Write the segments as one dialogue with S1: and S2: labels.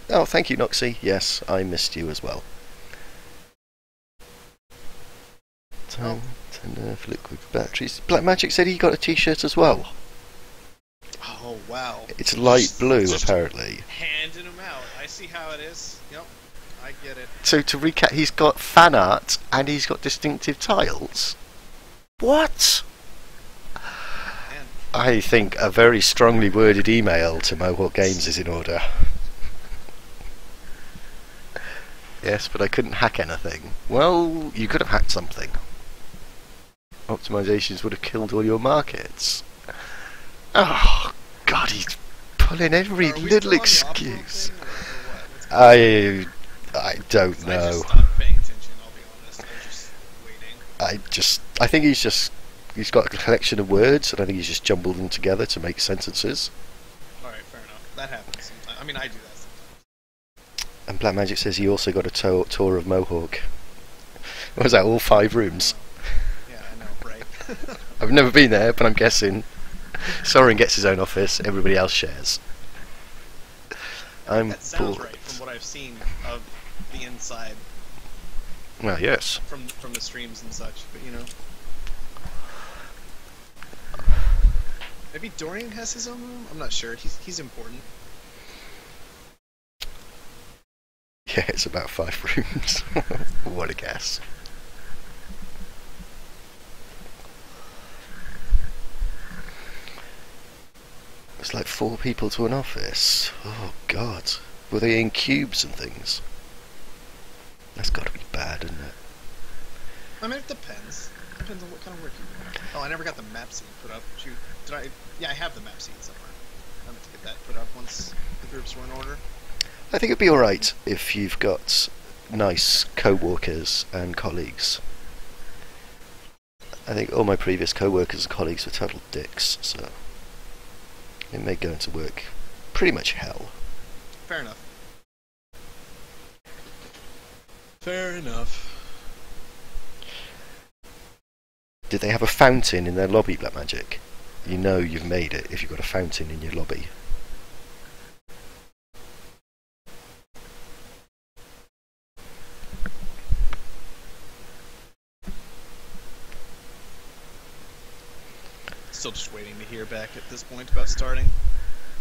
S1: Oh, thank you, Noxie. Yes, I missed you as well.
S2: Oh.
S1: Time to nerf liquid batteries. Black Magic said he got a t-shirt as well.
S2: Oh, wow.
S1: It's light blue,
S2: Just
S1: apparently.
S2: handing them out. I see how it is. Yep, I get it.
S1: So to recap, he's got fan art and he's got distinctive tiles. What?
S2: Man.
S1: I think a very strongly worded email to Mohawk Games is in order. Yes, but I couldn't hack anything. Well, you could have hacked something. Optimizations would have killed all your markets. Oh, God, he's pulling every little excuse. I don't know.
S2: I just stopped paying attention, I'll be honest. I'm just waiting.
S1: I think he's got a collection of words, and I think he's just jumbled them together to make sentences.
S2: Alright, fair enough. That happens sometimes. I mean, I do that sometimes.
S1: And Black Magic says he also got a tour of Mohawk. What was that, all 5 rooms?
S2: Yeah, I know, right?
S1: I've never been there, but I'm guessing Soren gets his own office, everybody else shares. I'm
S2: that sounds
S1: bored.
S2: right from what I've seen of the inside
S1: Well, yes.
S2: from the streams and such, but you know. Maybe Dorian has his own room? I'm not sure. He's important.
S1: Yeah, it's about 5 rooms. What a guess. It's like 4 people to an office. Oh, God. Were they in cubes and things? That's got to be bad, isn't it?
S2: I mean, it depends. Depends on what kind of work you do. Oh, I never got the map seed put up. Shoot. Did I? Yeah, I have the map seed somewhere. I meant to get that put up once the groups were in order.
S1: I think it'd be alright if you've got nice co-workers and colleagues. I think all my previous co-workers and colleagues were total dicks, so it made going to work pretty much hell.
S2: Fair enough. Fair enough.
S1: Did they have a fountain in their lobby, Black Magic? You know you've made it if you've got a fountain in your lobby.
S2: Still just waiting to hear back at this point about starting.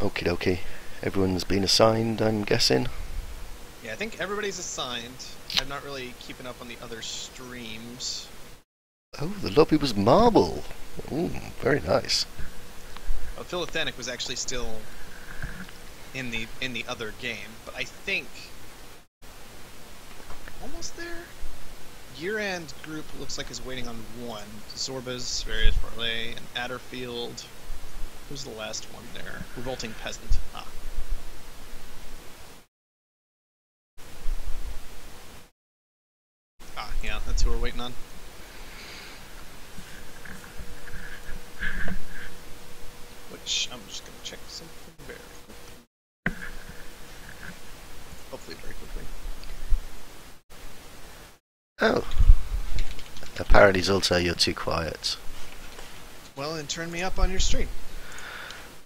S1: Okie dokie. Everyone's been assigned, I'm guessing.
S2: Yeah, I think everybody's assigned. I'm not really keeping up on the other streams.
S1: Oh, the lobby was marble. Ooh, very nice.
S2: Well, Philothenic was actually still in the other game, but I think almost there. Year-end group looks like is waiting on 1. Zorba's, Various Parlay, and Adderfield. Who's the last one there? Revolting Peasant. Ah. Ah, yeah, that's who we're waiting on. Which, I'm just gonna check something very quickly. Hopefully very quickly.
S1: Oh. Apparently, Zolta, you're too quiet.
S2: Well, then turn me up on your stream.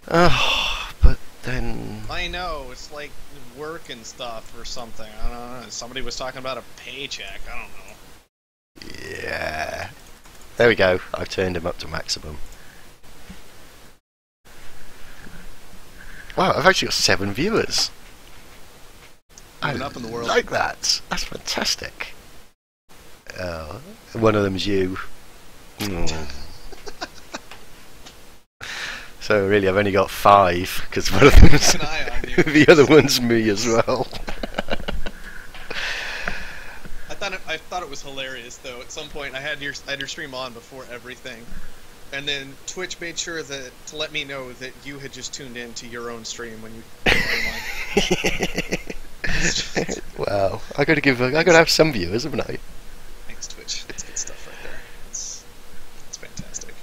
S1: Oh, but then...
S2: I know, it's like work and stuff or something. I don't know. Somebody was talking about a paycheck. I don't know.
S1: Yeah. There we go. I've turned him up to maximum. Wow, I've actually got 7 viewers.
S2: Moving up in the world.
S1: Like that. That's fantastic. One of them's you. Mm. So really, I've only got 5 because one of them's
S2: Keep an eye on you.
S1: the other one's me as well.
S2: I thought it was hilarious though. At some point, I had your stream on before everything, and then Twitch made sure that to let me know that you had just tuned in to your own stream when you came online.
S1: Wow, I gotta have some viewers, haven't I?
S2: Thanks, Twitch. That's good stuff right there. It's fantastic.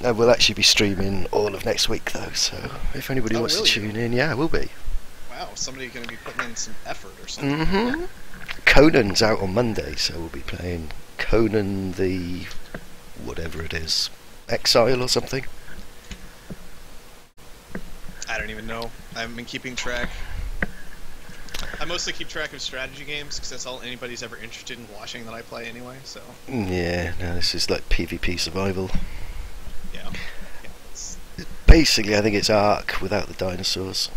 S1: I will actually be streaming all of next week though, so if anybody wants to tune in, yeah, I will be.
S2: Wow, somebody's going to be putting in some effort or something.
S1: Mm-hmm. Conan's out on Monday, so we'll be playing Conan the... whatever it is. Exile or something?
S2: I don't even know. I haven't been keeping track. I mostly keep track of strategy games because that's all anybody's ever interested in watching that I play anyway. So
S1: Yeah, no, this is like PvP survival.
S2: yeah, it's,
S1: Basically, I think it's Ark without the dinosaurs.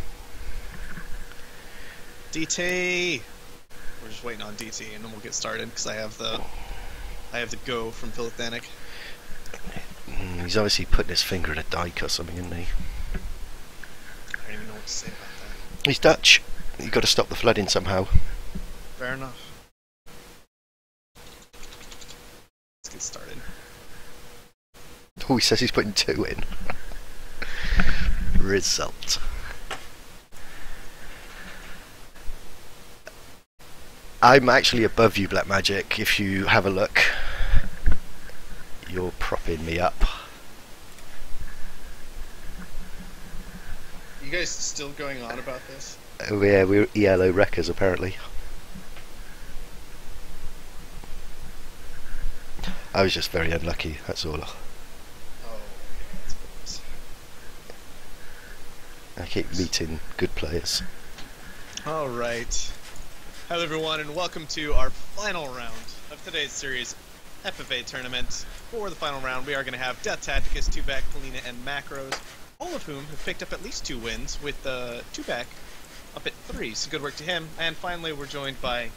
S2: DT. We're just waiting on DT, and then we'll get started because I have the go from Philithanic.
S1: He's obviously putting his finger in a dike or something, isn't he?
S2: I don't even know what to say about that.
S1: He's Dutch. You've got to stop the flooding somehow.
S2: Fair enough. Let's get started.
S1: Oh, he says he's putting 2 in. Result. I'm actually above you, Black Magic. If you have a look, you're propping me up.
S2: You guys still going on about this?
S1: Oh yeah, we're ELO wreckers apparently. I was just very unlucky, that's all.
S2: Oh, yeah, that's
S1: I keep meeting good players.
S2: Alright. Hello everyone and welcome to our final round of today's series FFA tournament. For the final round we are going to have Death Tacticus, 2-back, Polina, and Macros, all of whom have picked up at least 2 wins, with 2-back up at 3, so good work to him. And finally we're joined by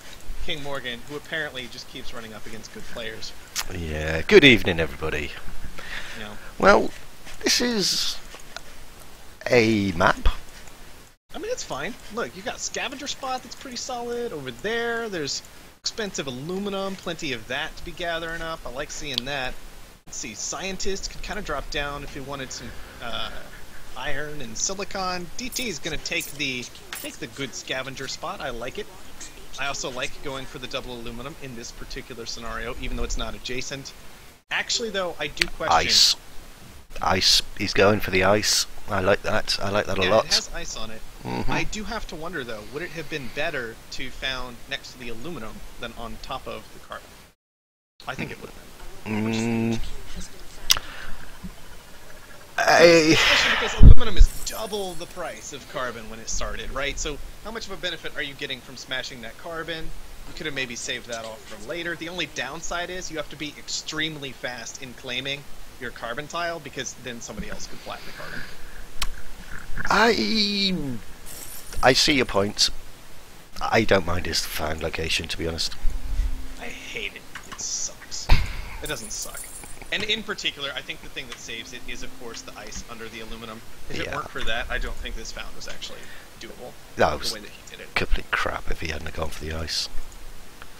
S2: King Morgan, who apparently just keeps running up against good players.
S1: Yeah, good evening everybody.
S2: You know.
S1: Well, this is a map.
S2: I mean, it's fine. Look, you got scavenger spot that's pretty solid. Over there, there's expensive aluminum, plenty of that to be gathering up. I like seeing that. Let's see, scientist could kind of drop down if you wanted some iron and silicon. DT is going to take the good scavenger spot. I like it. I also like going for the double aluminum in this particular scenario, even though it's not adjacent. Actually, though, I do question...
S1: Ice. Ice. He's going for the ice. I like that. I like that a lot.
S2: It has ice on it. I do have to wonder, though, would it have been better to found next to the aluminum than on top of the carbon? I think it would have been. Especially because aluminum is double the price of carbon when it started, right? So how much of a benefit are you getting from smashing that carbon? You could have maybe saved that off for later. The only downside is you have to be extremely fast in claiming your carbon tile, because then somebody else could flatten the carbon.
S1: I see your point. I don't mind his found location, to be honest.
S2: I hate it. It sucks. It doesn't suck. And in particular, I think the thing that saves it is, of course, the ice under the aluminum. If it weren't for that, I don't think this found was actually doable.
S1: That was
S2: the way that he did it.
S1: Complete crap if he hadn't gone for the ice.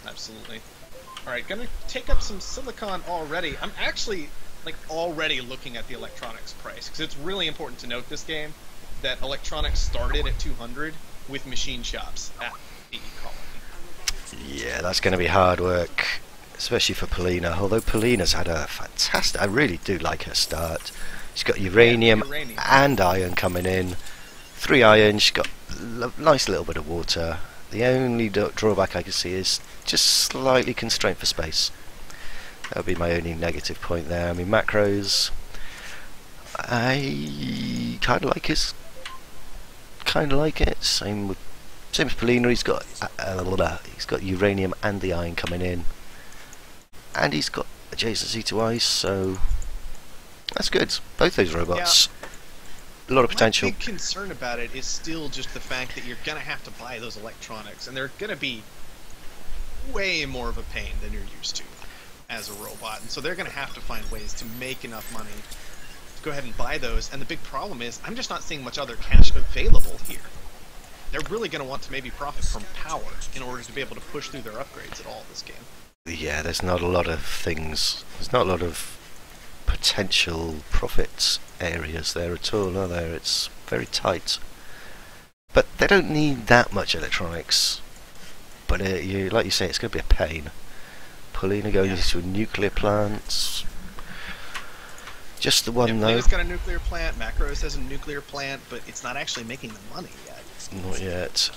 S2: Absolutely. Alright, gonna take up some silicon already. I'm actually, already looking at the electronics price, because it's really important to note this game that electronics started at 200 with machine shops at the colony.
S1: Yeah, that's going to be hard work, especially for Polina. Although Polina's had a fantastic... I really do like her start. She's got uranium and iron coming in. 3 iron, she's got a nice little bit of water. The only drawback I can see is just slightly constrained for space. That would be my only negative point there. I mean, macros... I kind of like his... Kind of like it. Same as Polina. He's got uranium and the iron coming in, and he's got adjacency to ice, so that's good. Both those robots, a lot of potential.
S2: My big concern about it is still just the fact that you're gonna have to buy those electronics, and they're gonna be way more of a pain than you're used to as a robot, and so they're gonna have to find ways to make enough money go ahead and buy those. And the big problem is I'm just not seeing much other cash available here. They're really going to want to maybe profit from power in order to be able to push through their upgrades at all this game.
S1: Yeah, there's not a lot of things. There's not a lot of potential profit areas there at all, are there? It's very tight. But they don't need that much electronics. But like you say, it's going to be a pain. Polina going into a nuclear plant. Just the one, though.
S2: Polina's got a nuclear plant, Macros has a nuclear plant, but it's not actually making the money yet.
S1: Not yet.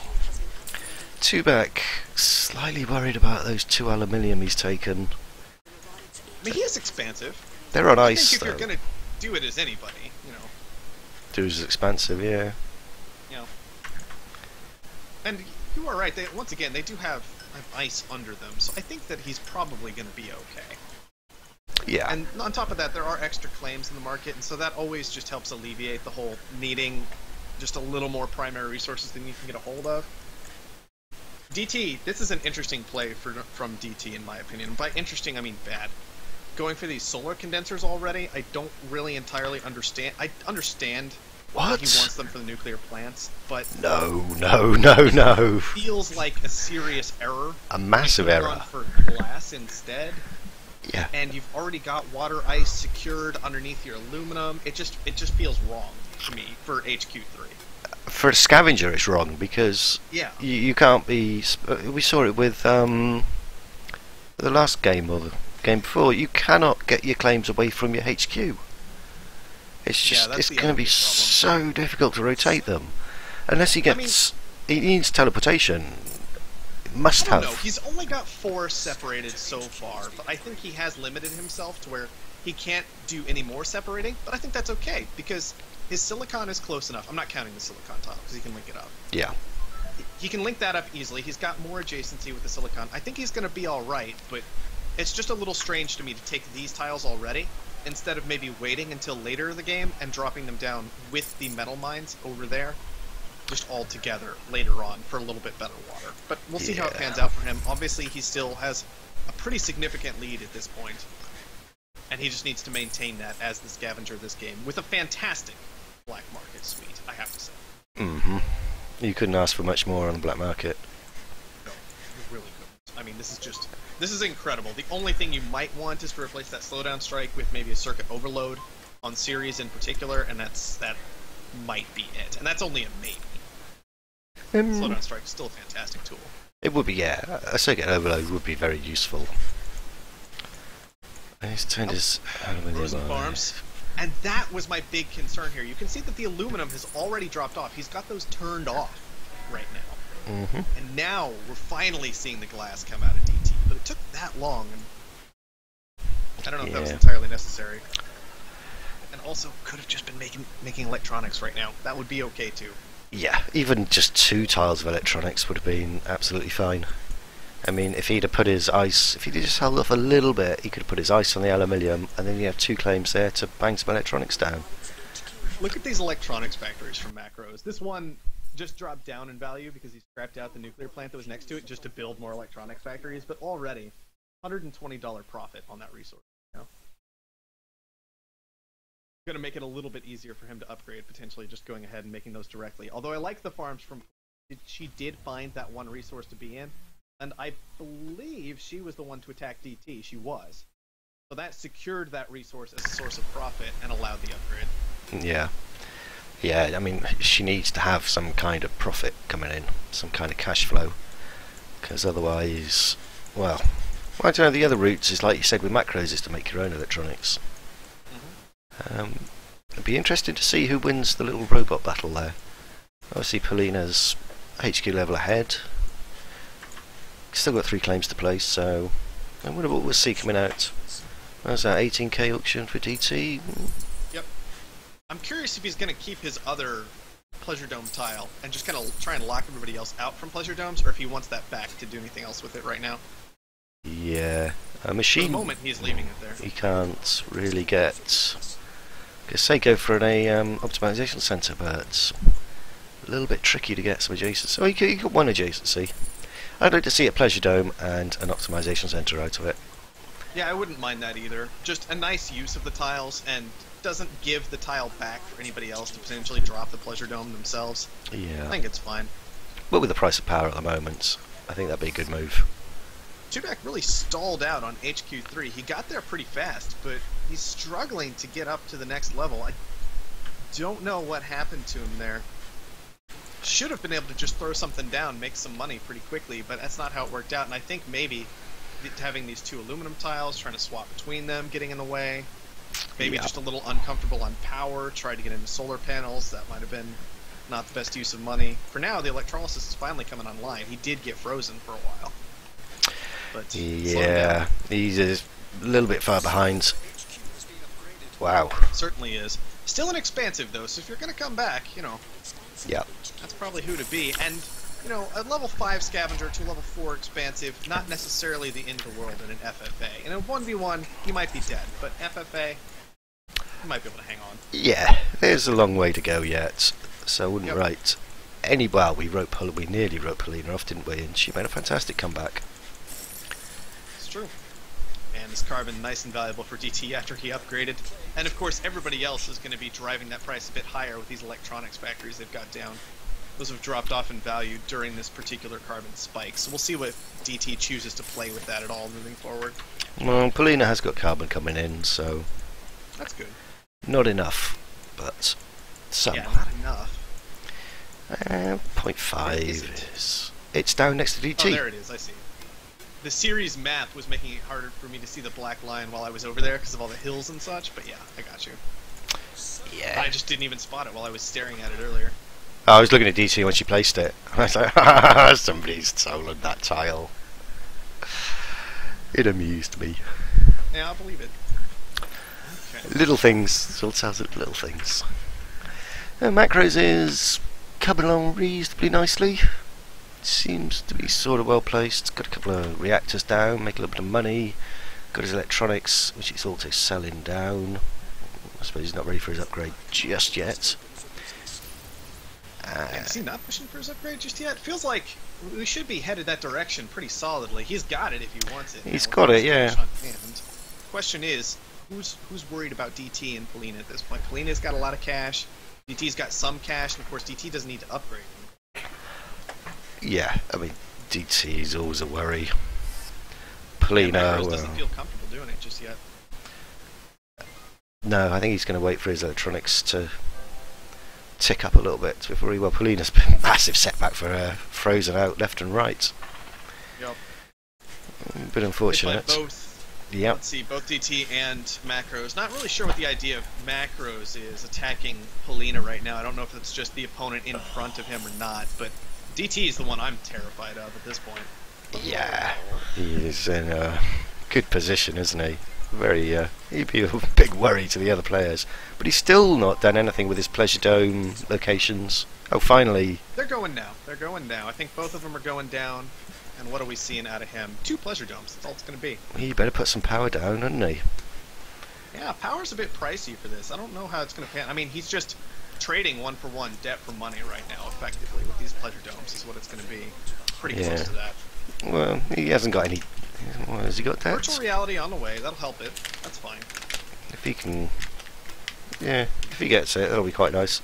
S1: 2-back, slightly worried about those 2 aluminium he's taken.
S2: I mean, he is expansive.
S1: They're on
S2: I
S1: ice,
S2: think if
S1: though.
S2: you're going to do it as anybody,
S1: Do as expansive, yeah.
S2: You know. And You are right. Once again, they do have ice under them, so I think that he's probably going to be okay.
S1: Yeah.
S2: And on top of that, there are extra claims in the market, and so that always just helps alleviate the whole needing just a little more primary resources than you can get a hold of. DT, this is an interesting play from DT, in my opinion. By interesting, I mean bad. Going for these solar condensers already, I don't really entirely understand. I understand
S1: What?
S2: he wants them for the nuclear plants, but
S1: No, no, no, no.
S2: it feels like a serious error.
S1: A massive
S2: You
S1: error.
S2: could've gone for glass instead.
S1: Yeah.
S2: And you've already got water ice secured underneath your aluminum. It just feels wrong to me for HQ3.
S1: For a scavenger, it's wrong because
S2: Yeah.
S1: you can't be. We saw it with the last game or the game before. You cannot get your claims away from your HQ. It's just
S2: that's
S1: it's
S2: the
S1: going to
S2: other
S1: be
S2: big problem.
S1: so difficult to rotate them unless he gets. He needs teleportation. Must
S2: I don't
S1: have.
S2: know. He's only got 4 separated so far, but I think he has limited himself to where he can't do any more separating. But I think that's okay because his silicon is close enough. I'm not counting the silicon tile because he can link it up.
S1: Yeah.
S2: He can link that up easily. He's got more adjacency with the silicon. I think he's going to be all right, but it's just a little strange to me to take these tiles already instead of maybe waiting until later in the game and dropping them down with the metal mines over there, just all together later on for a little bit better water. But we'll see how it pans out for him. Obviously, he still has a pretty significant lead at this point, and he just needs to maintain that as the scavenger of this game with a fantastic black market suite, I have to say.
S1: Mm-hmm. You couldn't ask for much more on the black market.
S2: No, you really couldn't. I mean, this is incredible. The only thing you might want is to replace that slowdown strike with maybe a circuit overload on Ceres in particular, and that might be it. And that's only a maybe. Slowdown strike is still a fantastic tool.
S1: It would be, yeah. A circuit overload would be very useful. And he's turned his
S2: Frozen farms. And that was my big concern here. You can see that the aluminum has already dropped off. He's got those turned off right now.
S1: Mm-hmm.
S2: And now we're finally seeing the glass come out of DT. But it took that long. And I don't know if that was entirely necessary. And also could have just been making electronics right now. That would be okay too.
S1: Yeah, even just 2 tiles of electronics would have been absolutely fine. I mean, if he'd have put his ice, if he'd just held off a little bit, he could have put his ice on the aluminium, and then you have 2 claims there to bang some electronics down.
S2: Look at these electronics factories from Macros. This one just dropped down in value because he scrapped out the nuclear plant that was next to it just to build more electronics factories, but already $120 profit on that resource. You know? Going to make it a little bit easier for him to upgrade, potentially just going ahead and making those directly. Although I like the farms from... She did find that one resource to be in, and I believe she was the one to attack DT. She was. So that secured that resource as a source of profit and allowed the upgrade.
S1: Yeah. Yeah, I mean, she needs to have some kind of profit coming in, some kind of cash flow. Because otherwise, well, I don't know, the other routes is, like you said, with macros, is to make your own electronics. It'd be interesting to see who wins the little robot battle there. Obviously, Polina's HQ level ahead. Still got 3 claims to place, so I wonder what we'll see coming out. How's that 18k auction for DT?
S2: Yep. I'm curious if he's going to keep his other Pleasure Dome tile and just kind of try and lock everybody else out from Pleasure Domes, or if he wants that back to do anything else with it right now.
S1: Yeah, a machine.
S2: For the moment, he's leaving it there.
S1: He can't really get. I guess say go for an optimization center, but it's a little bit tricky to get some adjacency. Oh, he got one adjacency. I'd like to see a Pleasure Dome and an optimization center out of it.
S2: Yeah, I wouldn't mind that either. Just a nice use of the tiles, and doesn't give the tile back for anybody else to potentially drop the Pleasure Dome themselves.
S1: Yeah.
S2: I think it's fine.
S1: But with the price of power at the moment, I think that'd be a good move.
S2: Tubak really stalled out on HQ3. He got there pretty fast, but he's struggling to get up to the next level. I don't know what happened to him there. Should have been able to just throw something down, make some money pretty quickly, but that's not how it worked out. And I think maybe having these 2 aluminum tiles, trying to swap between them, getting in the way. Maybe just a little uncomfortable on power, tried to get into solar panels. That might have been not the best use of money. For now, the electrolysis is finally coming online. He did get frozen for a while. But
S1: yeah, he's a little bit far behind. Wow.
S2: Certainly is. Still inexpensive though, so if you're going to come back, you know,
S1: Yeah.
S2: that's probably who to be. And you know, a level 5 scavenger to a level 4 expansive, not necessarily the end of the world in an FFA. In a 1v1, he might be dead, but FFA, he might be able to hang on.
S1: Yeah, there's a long way to go yet, so I wouldn't write any. Well, we nearly wrote Polina off, didn't we? And she made a fantastic comeback.
S2: It's true. And this carbon nice and valuable for DT after he upgraded. And of course, everybody else is going to be driving that price a bit higher with these electronics factories they've got down. Those have dropped off in value during this particular carbon spike. So we'll see what DT chooses to play with that at all moving forward.
S1: Well, Polina has got carbon coming in, so
S2: that's good.
S1: Not enough, but some.
S2: Yeah, not enough.
S1: 0.5 is. It's down next to DT.
S2: Oh, there it is. I see. The series map was making it harder for me to see the black line while I was over there because of all the hills and such. But yeah, I got you.
S1: Yeah.
S2: I just didn't even spot it while I was staring at it earlier.
S1: I was looking at DT when she placed it. I was like, somebody's stolen that tile. It amused me.
S2: Yeah, I'll believe it. Okay.
S1: Little things, still tells it little things. Macros is coming along reasonably nicely. Seems to be sort of well placed. Got a couple of reactors down, make a little bit of money. Got his electronics, which he's also selling down. I suppose he's not ready for his upgrade just yet.
S2: Is he not pushing for his upgrade just yet? Feels like we should be headed that direction pretty solidly. He's got it if he wants it.
S1: He's got it, yeah.
S2: Question is, who's worried about DT and Polina at this point? Polina's got a lot of cash. DT's got some cash, and of course DT doesn't need to upgrade.
S1: Yeah, I mean DT's always a worry. Polina
S2: doesn't feel comfortable doing it just yet.
S1: No, I think he's going to wait for his electronics to tick up a little bit before he. Well, Polina's been a massive setback for her, frozen out left and right.
S2: Yep.
S1: A bit unfortunate.
S2: Both.
S1: Yep.
S2: Let's see, both DT and Macros. Not really sure what the idea of Macros is attacking Polina right now. I don't know if it's just the opponent in front of him or not, but DT is the one I'm terrified of at this point.
S1: Yeah, he is in a good position, isn't he? Very, he'd be a big worry to the other players. But he's still not done anything with his Pleasure Dome locations. Oh, finally.
S2: They're going now. They're going now. I think both of them are going down. And what are we seeing out of him? 2 Pleasure Domes. That's all it's going to be.
S1: He better put some power down, hadn't he?
S2: Yeah, power's a bit pricey for this. I don't know how it's going to pan. I mean, he's just trading 1-for-1 debt for money right now, effectively, with these Pleasure Domes, is what it's going to be. Pretty close to that.
S1: Well, he hasn't got any. What, has he got that?
S2: Virtual reality on the way. That'll help it. That's fine.
S1: If he can. Yeah, if he gets it, that'll be quite nice.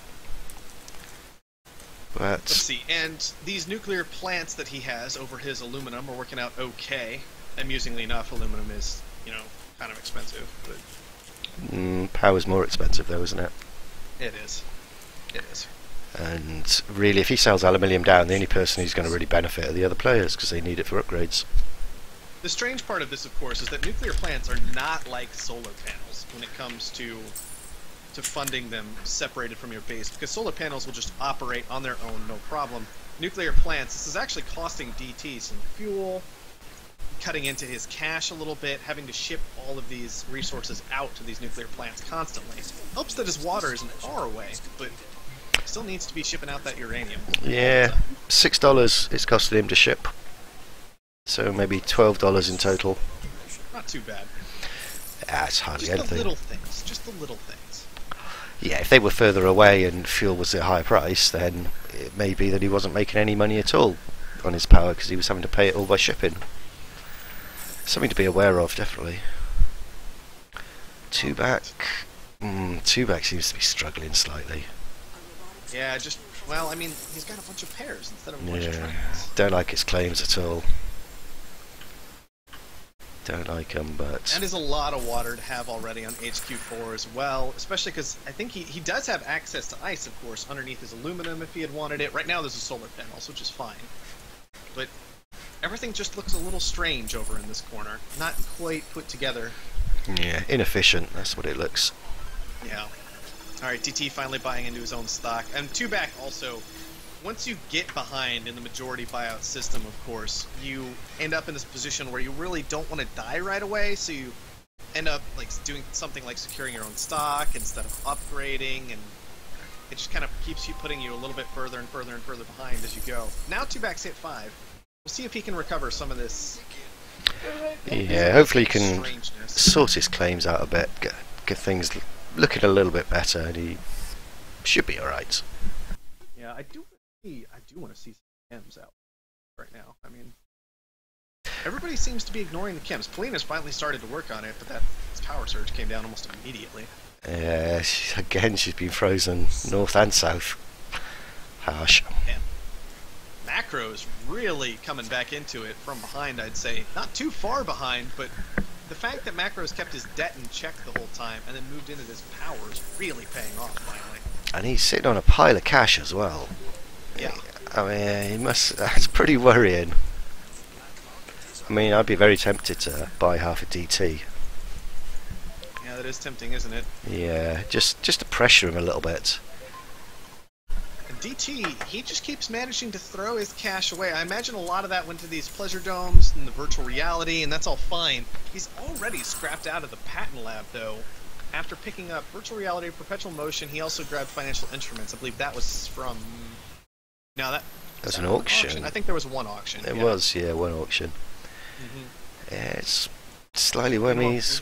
S1: But
S2: let's see. And these nuclear plants that he has over his aluminum are working out okay. Amusingly enough, aluminum is, you know, kind of expensive. But
S1: power's more expensive, though, isn't it?
S2: It is. It is.
S1: And really, if he sells aluminium down, the only person who's going to really benefit are the other players because they need it for upgrades.
S2: The strange part of this, of course, is that nuclear plants are not like solar panels when it comes to funding them separated from your base, because solar panels will just operate on their own, no problem. Nuclear plants, this is actually costing DT some fuel, cutting into his cash a little bit, having to ship all of these resources out to these nuclear plants constantly. Helps that his water isn't far away, but still needs to be shipping out that uranium.
S1: Yeah, $6 it's costing him to ship. So maybe $12 in total.
S2: Not too bad.
S1: That's hardly
S2: just
S1: anything.
S2: The little things. Just the little things.
S1: Yeah, if they were further away and fuel was at a higher price, then it may be that he wasn't making any money at all on his power because he was having to pay it all by shipping. Something to be aware of, definitely. Two back seems to be struggling slightly.
S2: Yeah, just, well, I mean, he's got a bunch of pairs instead of a bunch of trains.
S1: Don't like his claims at all. Don't like him, but...
S2: And there's a lot of water to have already on HQ4 as well, especially because I think he does have access to ice, of course, underneath his aluminum if he had wanted it. Right now there's a solar panels, which is fine. But everything just looks a little strange over in this corner. Not quite put together.
S1: Yeah, inefficient, that's what it looks.
S2: Yeah. Alright, DT finally buying into his own stock. And two back also, once you get behind in the majority buyout system, of course, you end up in this position where you really don't want to die right away, so you end up like doing something like securing your own stock instead of upgrading, and it just kind of keeps you putting you a little bit further and further and further behind as you go. Now 2-back's hit 5. We'll see if he can recover some of this.
S1: Yeah, hopefully he can
S2: strangeness.
S1: sort his claims out a bit, get things looking a little bit better, and he should be alright.
S2: Yeah, I do want to see some chems out right now. I mean, everybody seems to be ignoring the chems. Polina's finally started to work on it, but that power surge came down almost immediately.
S1: Yeah, again she's been frozen north and south. Harsh.
S2: And Macro's really coming back into it from behind, I'd say. Not too far behind, but the fact that Macro's kept his debt in check the whole time and then moved into this power is really paying off finally.
S1: And he's sitting on a pile of cash as well.
S2: Yeah.
S1: I mean, he must. That's pretty worrying. I mean, I'd be very tempted to buy half a DT.
S2: Yeah, that is tempting, isn't it?
S1: Yeah, just to pressure him a little bit.
S2: And DT, he just keeps managing to throw his cash away. I imagine a lot of that went to these pleasure domes and the virtual reality, and that's all fine. He's already scrapped out of the patent lab, though. After picking up virtual reality, perpetual motion, he also grabbed financial instruments. I believe that was from... No, that
S1: was an auction.
S2: I think there was one auction.
S1: It was, yeah, one auction.
S2: Mm-hmm.
S1: Yeah, it's slightly wormies.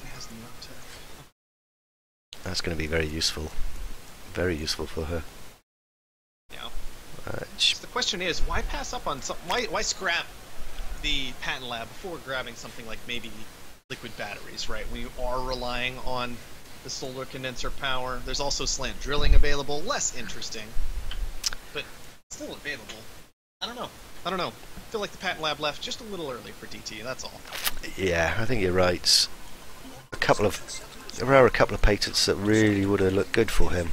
S1: That's going to be very useful. Very useful for her.
S2: Yeah. So the question is, why pass up on some? Why scrap the patent lab before grabbing something like maybe liquid batteries, right? When you are relying on the solar condenser power, there's also slant drilling available. Less interesting, but still available. I don't know. I feel like the patent lab left just a little early for DT. That's all.
S1: Yeah, I think you're right. There are a couple of patents that really would have looked good for him.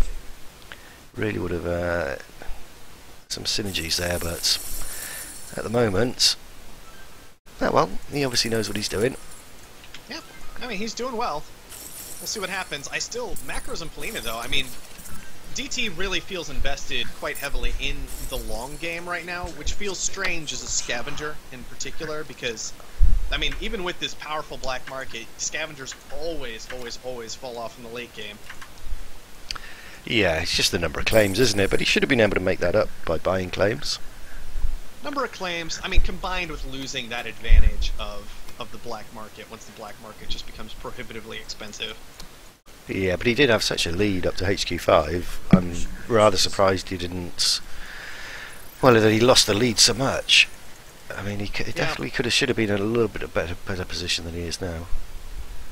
S1: Really would have some synergies there, but at the moment, oh well, he obviously knows what he's doing.
S2: Yeah, I mean, he's doing well. We'll see what happens. Macros and Polina, though, I mean, DT really feels invested quite heavily in the long game right now, which feels strange as a scavenger in particular, because, I mean, even with this powerful black market, scavengers always fall off in the late game.
S1: Yeah, it's just the number of claims, isn't it? But he should have been able to make that up by buying claims.
S2: Number of claims, I mean, combined with losing that advantage of the black market, once the black market just becomes prohibitively expensive.
S1: Yeah, but he did have such a lead up to HQ5. I'm rather surprised he didn't... Well, that he lost the lead so much. I mean, he definitely should have been in a little bit of better position than he is now.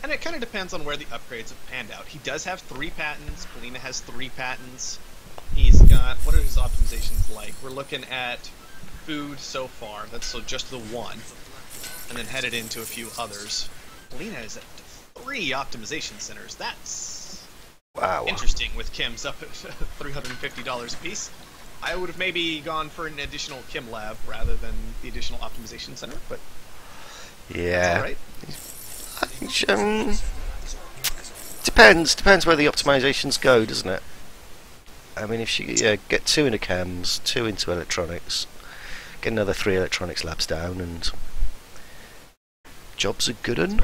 S2: And it kind of depends on where the upgrades have panned out. He does have 3 patents. Polina has 3 patents. He's got... What are his optimizations like? We're looking at food so far. That's so just the 1. And then headed into a few others. Polina is at 3 optimization centers. That's
S1: wow.
S2: Interesting with Kim's up at $350 a piece. I would have maybe gone for an additional Kim lab rather than the additional optimization center, but
S1: yeah,
S2: right.
S1: I think depends where the optimizations go, doesn't it? I mean, if she get 2 into chems, 2 into electronics, get another 3 electronics labs down, and job's a good one.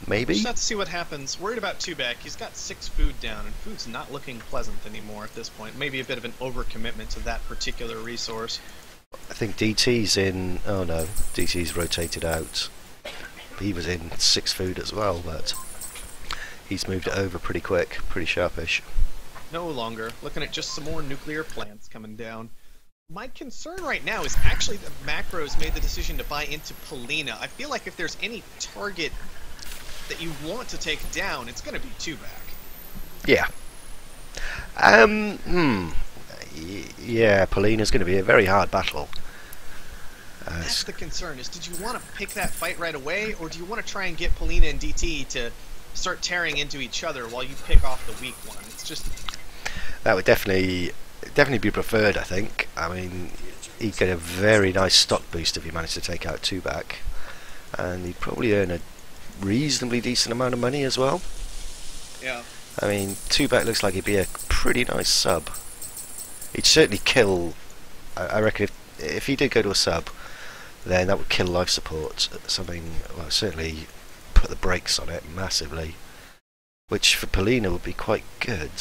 S1: Maybe.
S2: Just have to see what happens. Worried about 2-back. He's got 6 food down, and food's not looking pleasant anymore at this point. Maybe a bit of an overcommitment to that particular resource.
S1: I think DT's in... Oh no, DT's rotated out. He was in 6 food as well, but he's moved it over pretty quick, pretty sharpish.
S2: No longer. Looking at just some more nuclear plants coming down. My concern right now is actually that Macros made the decision to buy into Polina. I feel like if there's any target that you want to take down, it's going to be 2-back.
S1: Yeah. Yeah, Polina's going to be a very hard battle.
S2: That's the concern, is did you want to pick that fight right away, or do you want to try and get Polina and DT to start tearing into each other while you pick off the weak one? It's just...
S1: That would definitely be preferred, I think. I mean, he'd get a very nice stock boost if he managed to take out 2-back. And he'd probably earn a reasonably decent amount of money as well.
S2: Yeah.
S1: I mean, 2-back looks like he'd be a pretty nice sub. He'd certainly kill... I reckon if he did go to a sub, then that would kill life support. Something, well, certainly put the brakes on it massively. Which for Polina would be quite good.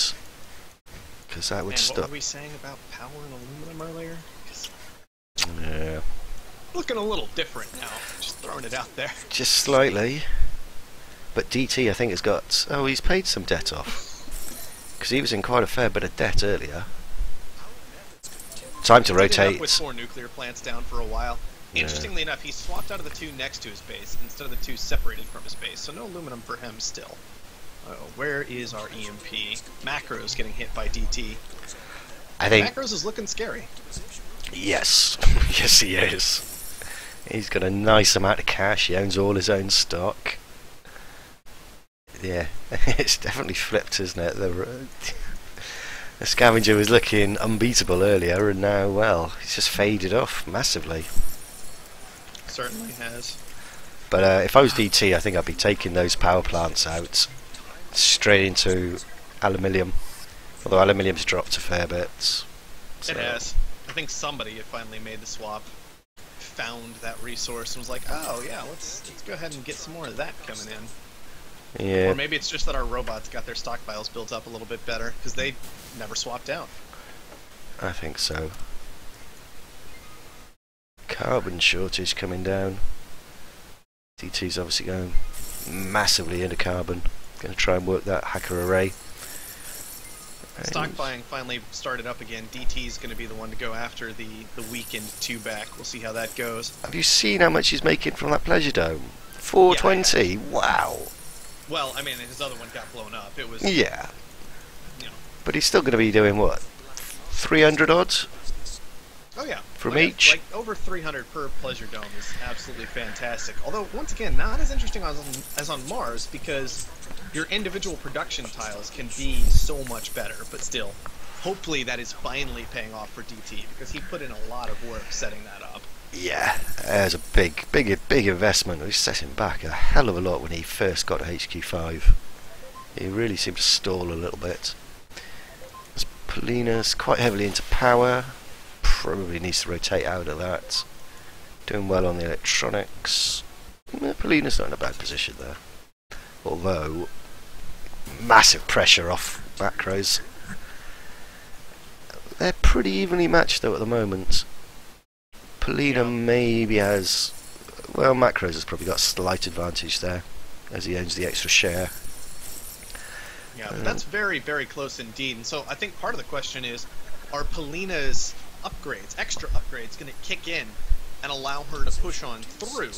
S1: because that would
S2: And
S1: stop.
S2: what were we saying about power and aluminum earlier?
S1: Yeah,
S2: Looking a little different now. Just throwing it out there.
S1: just slightly. But DT, I think, has got. Oh, he's paid some debt off because he was in quite a fair bit of debt earlier. Time to
S2: He ended up
S1: rotate.
S2: with 4 nuclear plants down for a while.
S1: Yeah.
S2: Interestingly enough, he swapped out of the 2 next to his base instead of the 2 separated from his base, so no aluminum for him still. Oh, where is our EMP? Macros getting hit by DT.
S1: I think.
S2: Macros is looking scary.
S1: Yes, yes, he is. He's got a nice amount of cash. He owns all his own stock. Yeah, it's definitely flipped, isn't it? The scavenger was looking unbeatable earlier, and now, well, he's just faded off massively.
S2: Certainly has.
S1: But if I was DT, I think I'd be taking those power plants out straight into aluminium. Although aluminium's dropped a fair bit. So.
S2: It has. I think somebody had finally made the swap, found that resource, and was like, oh yeah, let's go ahead and get some more of that coming in.
S1: Yeah.
S2: Or maybe it's just that our robots got their stockpiles built up a little bit better, because they never swapped out.
S1: I think so. Carbon shortage coming down. DT's obviously going massively into carbon. Going to try and work that hacker array.
S2: Stock buying finally started up again. DT's going to be the one to go after the weakened 2-back. We'll see how that goes.
S1: Have you seen how much he's making from that pleasure dome? 420.
S2: Yeah,
S1: wow.
S2: Well, I mean, his other one got blown up. It was.
S1: Yeah.
S2: You know.
S1: But he's still going to be doing what? 300 odds
S2: Oh yeah.
S1: from each.
S2: Like over 300 per pleasure dome is absolutely fantastic. Although once again, not as interesting as on Mars because your individual production tiles can be so much better. But still, hopefully that is finally paying off for DT because he put in a lot of work setting that up.
S1: Yeah, there's a big investment. We set him back a hell of a lot when he first got to HQ5. He really seemed to stall a little bit. Polina's quite heavily into power. Probably needs to rotate out of that. Doing well on the electronics. Polina's not in a bad position there. Although, massive pressure off macros. They're pretty evenly matched though at the moment. Polina maybe has... Well, macros has probably got a slight advantage there, as he owns the extra share.
S2: Yeah, but that's very, very close indeed. And so I think part of the question is, are Polina's upgrades, extra upgrades, going to kick in and allow her to push on through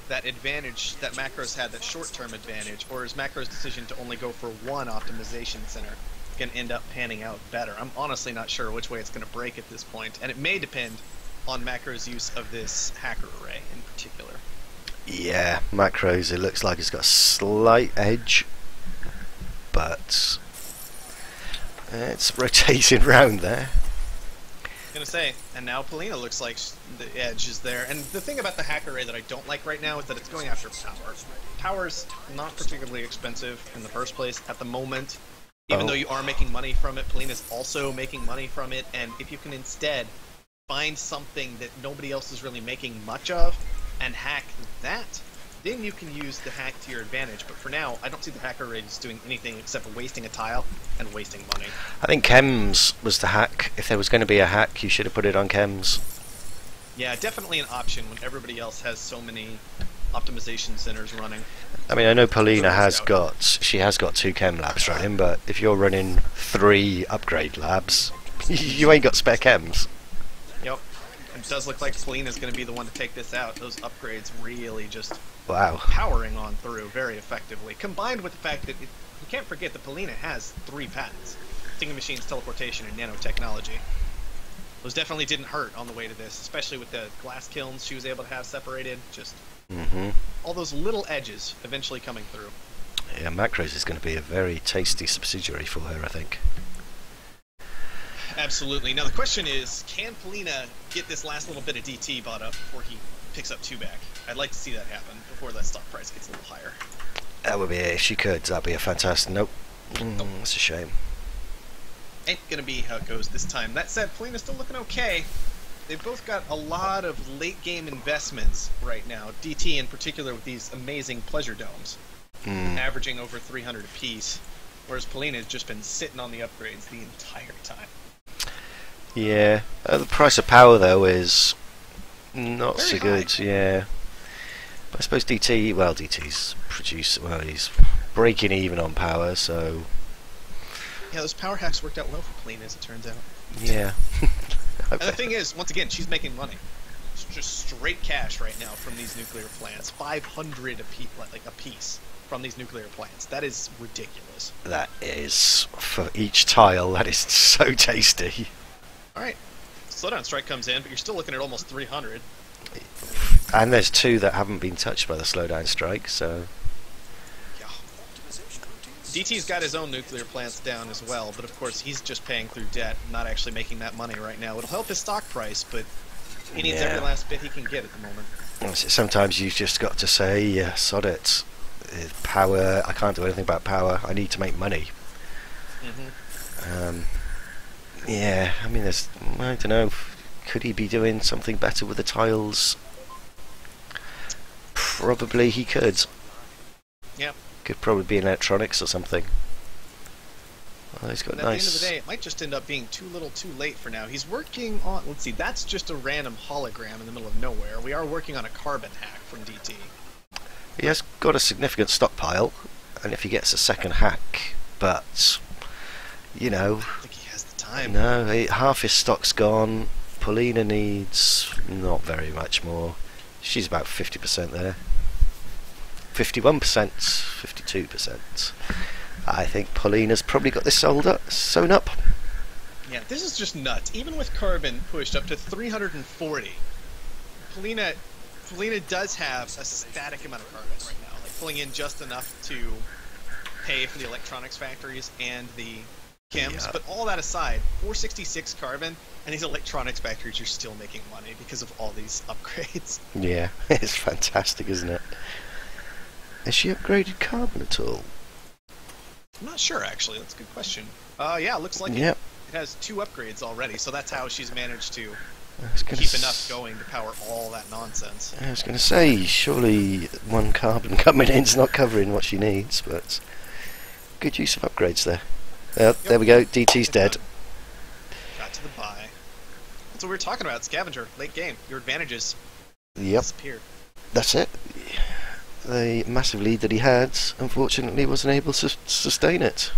S2: that advantage that Macros had, that short-term advantage, or is Macros' decision to only go for one optimization center going to end up panning out better? I'm honestly not sure which way it's going to break at this point, and it may depend on Macros' use of this hacker array in particular.
S1: Yeah, macros, it looks like it's got a slight edge, but it's rotating round there.
S2: I'm gonna say, and now Polina looks like the edge is there. And the thing about the hacker array that I don't like right now is that it's going after power. Power's not particularly expensive in the first place at the moment. Even though you are making money from it, Polina's also making money from it. And if you can instead find something that nobody else is really making much of and hack that, then you can use the hack to your advantage. But for now, I don't see the hacker array just doing anything except wasting a tile and wasting money.
S1: I think Chems was the hack. If there was going to be a hack, you should have put it on Chems.
S2: Yeah, definitely an option when everybody else has so many optimization centers running.
S1: I mean, I know Polina has got 2 chem labs running, but if you're running 3 upgrade labs, you ain't got spare chems.
S2: Yep. It does look like Polina's going to be the one to take this out. Those upgrades really just powering on through very effectively. Combined with the fact that you can't forget that Polina has 3 patents. Stinging Machines, Teleportation, and Nanotechnology. Those definitely didn't hurt on the way to this, especially with the glass kilns she was able to have separated. Just all those little edges eventually coming through.
S1: Yeah, Macros is going to be a very tasty subsidiary for her, I think.
S2: Absolutely. Now the question is, can Polina get this last little bit of DT bought up before he picks up 2-back? I'd like to see that happen before that stock price gets a little higher.
S1: That would be, if she could, that'd be a fantastic... Nope. That's a shame.
S2: Ain't gonna be how it goes this time. That said, Polina's still looking okay. They've both got a lot of late-game investments right now. DT in particular with these amazing pleasure domes, averaging over 300 apiece. Whereas Polina has just been sitting on the upgrades the entire time.
S1: Yeah, the price of power though is not
S2: Very
S1: so
S2: high.
S1: good. Yeah, I suppose DT. Well, DT's he's breaking even on power, so
S2: Yeah, those power hacks worked out well for Polina, as it turns out.
S1: yeah.
S2: And the thing is, once again, she's making money. It's just straight cash right now from these nuclear plants. 500 a piece from these nuclear plants. That is ridiculous.
S1: That is, for each tile, that is so tasty.
S2: Alright. Slowdown strike comes in, but you're still looking at almost 300.
S1: And there's 2 that haven't been touched by the slowdown strike, so
S2: Yeah. DT's got his own nuclear plants down as well, but of course he's just paying through debt, not actually making that money right now. It'll help his stock price, but he needs every last bit he can get at the moment.
S1: sometimes you've just got to say, yeah, sod it. Power, I can't do anything about power, I need to make money. Yeah, I mean, I don't know, could he be doing something better with the tiles? Probably he could.
S2: Yeah.
S1: Could probably be in electronics or something. Well, he's got
S2: And at the end of the day, it might just end up being too little too late for now. He's working on, let's see, that's just a random hologram in the middle of nowhere. We are working on a carbon hack from DT.
S1: He has got a significant stockpile, and if he gets a second hack, but, you know,
S2: I don't think he has the time.
S1: no, half his stock's gone. Polina needs not very much more. She's about 50% there. 51%, 52%. I think Paulina's probably got this sewn up.
S2: Yeah, this is just nuts. Even with carbon pushed up to 340, Polina does have a static amount of carbon right now, like pulling in just enough to pay for the electronics factories and the chems.
S1: Yeah.
S2: But all that aside, 466 carbon, and these electronics factories are still making money because of all these upgrades.
S1: Yeah, it's fantastic, isn't it? Has she upgraded carbon at all?
S2: I'm not sure, actually. That's a good question. Yeah, it looks like
S1: Yep.
S2: it has 2 upgrades already, so that's how she's managed to
S1: I was gonna
S2: keep enough going to power all that nonsense.
S1: I was going to say, surely 1 carbon coming in's not covering what she needs, but good use of upgrades there. There we go, DT's dead.
S2: Got to the buy. That's what we were talking about, Scavenger, late game. Your advantages
S1: Yep,
S2: disappeared.
S1: that's it. The massive lead that he had, unfortunately, wasn't able to sustain it.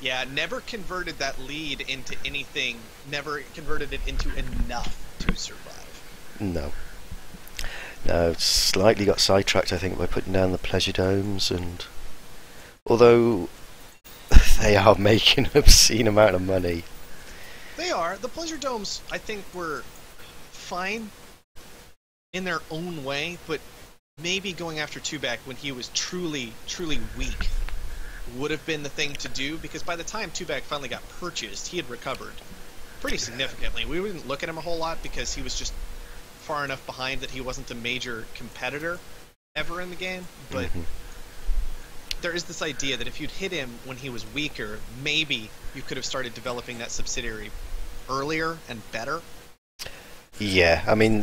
S2: Yeah, never converted that lead into anything, never converted it into enough to survive.
S1: No. No, slightly got sidetracked, I think, by putting down the pleasure domes, and although they are making an obscene amount of money.
S2: They are. The pleasure domes, I think, were fine in their own way, but maybe going after Tubac when he was truly, truly weak would have been the thing to do, because by the time Tubac finally got purchased, he had recovered pretty significantly. We didn't look at him a whole lot because he was just far enough behind that he wasn't a major competitor ever in the game, but there is this idea that if you'd hit him when he was weaker, maybe you could have started developing that subsidiary earlier and better.
S1: Yeah, I mean,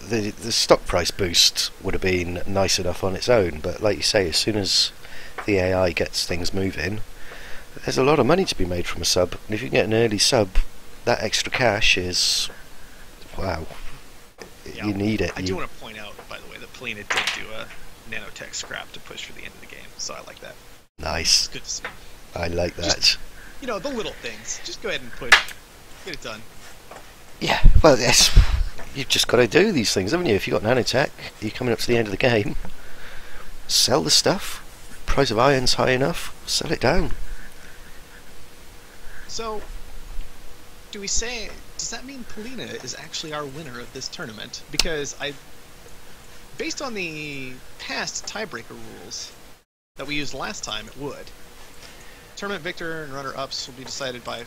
S1: the stock price boost would have been nice enough on its own, but like you say, as soon as the AI gets things moving, there's a lot of money to be made from a sub, and if you can get an early sub, that extra cash is, wow,
S2: Yeah.
S1: you need it.
S2: I do want to point out, by the way, that Polina did do a nanotech scrap to push for the end of the game, so I like that.
S1: Nice,
S2: It's good to see.
S1: I like that.
S2: Just, you know, the little things. Just go ahead and push. Get it done.
S1: Yeah, well, yes, you've just got to do these things, haven't you? If you've got nanotech, you're coming up to the end of the game, sell the stuff, price of iron's high enough, sell it down.
S2: So, does that mean Polina is actually our winner of this tournament? Because based on the past tiebreaker rules that we used last time, it would. Tournament victor and runner-ups will be decided by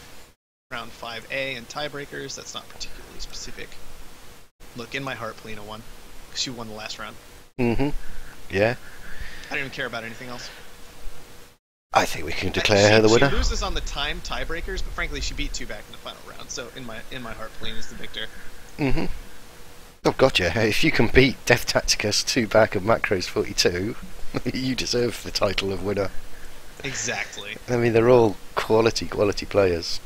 S2: round 5A, and tiebreakers, that's not particularly specific. Look, in my heart, Polina won, because she won the last round.
S1: Yeah.
S2: I don't even care about anything else.
S1: I think we can declare her the winner.
S2: She loses on the time tiebreakers, but frankly, she beat Tubac in the final round. So in my heart, Polina is the victor.
S1: Oh, gotcha. If you can beat Death Tacticus 2 back of Macros 42, you deserve the title of winner.
S2: Exactly.
S1: I mean, they're all quality players.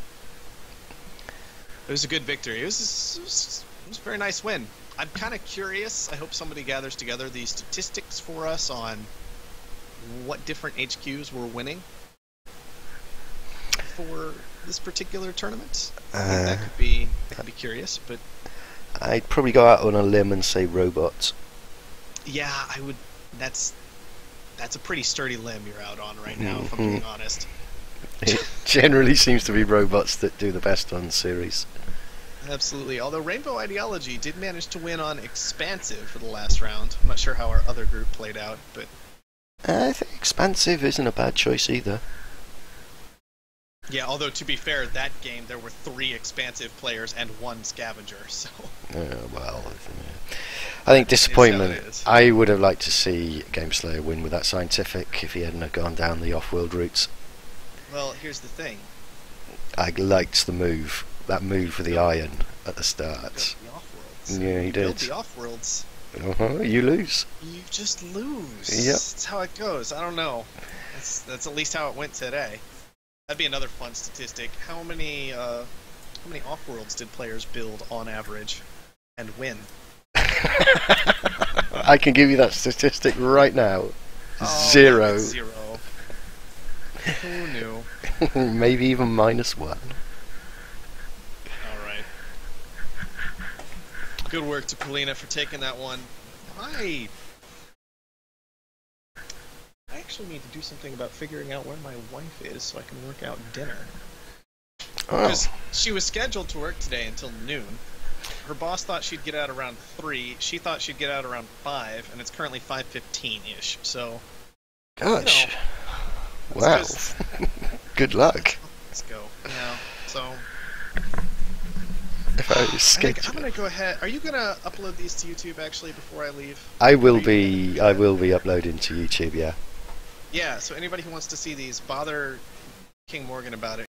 S2: It was a good victory. It was a very nice win. I'm kind of curious. I hope somebody gathers together the statistics for us on what different HQs were winning for this particular tournament. I think that could be curious, but
S1: I'd probably go out on a limb and say robots.
S2: yeah, I would. That's a pretty sturdy limb you're out on right now, if I'm being honest.
S1: It generally seems to be robots that do the best on series.
S2: Absolutely. Although Rainbow Ideology did manage to win on Expansive for the last round. I'm not sure how our other group played out, but
S1: I think Expansive isn't a bad choice either.
S2: yeah, although to be fair, that game there were 3 Expansive players and 1 Scavenger, so
S1: Well, I think disappointment.
S2: It is.
S1: I would have liked to see Gameslayer win with that scientific if he hadn't have gone down the off-world routes.
S2: Well, here's the thing.
S1: I liked the move. That move with the iron at the start.
S2: The off-worlds.
S1: Yeah, he
S2: You build
S1: did.
S2: the off-worlds.
S1: You lose.
S2: You just lose.
S1: Yep.
S2: That's how it goes. I don't know. That's at least how it went today. That'd be another fun statistic. How many off-worlds did players build on average and win?
S1: I can give you that statistic right now.
S2: Oh,
S1: 0.
S2: 0. Who knew?
S1: Maybe even -1.
S2: Alright. Good work to Polina for taking that one. I actually need to do something about figuring out where my wife is so I can work out dinner.
S1: Oh.
S2: Because she was scheduled to work today until noon. Her boss thought she'd get out around 3. She thought she'd get out around 5, and it's currently 5:15-ish. So,
S1: Gosh.
S2: you know,
S1: Wow.
S2: just-
S1: Good luck.
S2: let's go. Yeah. So
S1: If I
S2: I think
S1: schedule.
S2: I'm gonna go ahead. Are you gonna upload these to YouTube actually before I leave?
S1: I will be uploading to YouTube, yeah.
S2: Yeah. So anybody who wants to see these, bother King Morgan about it.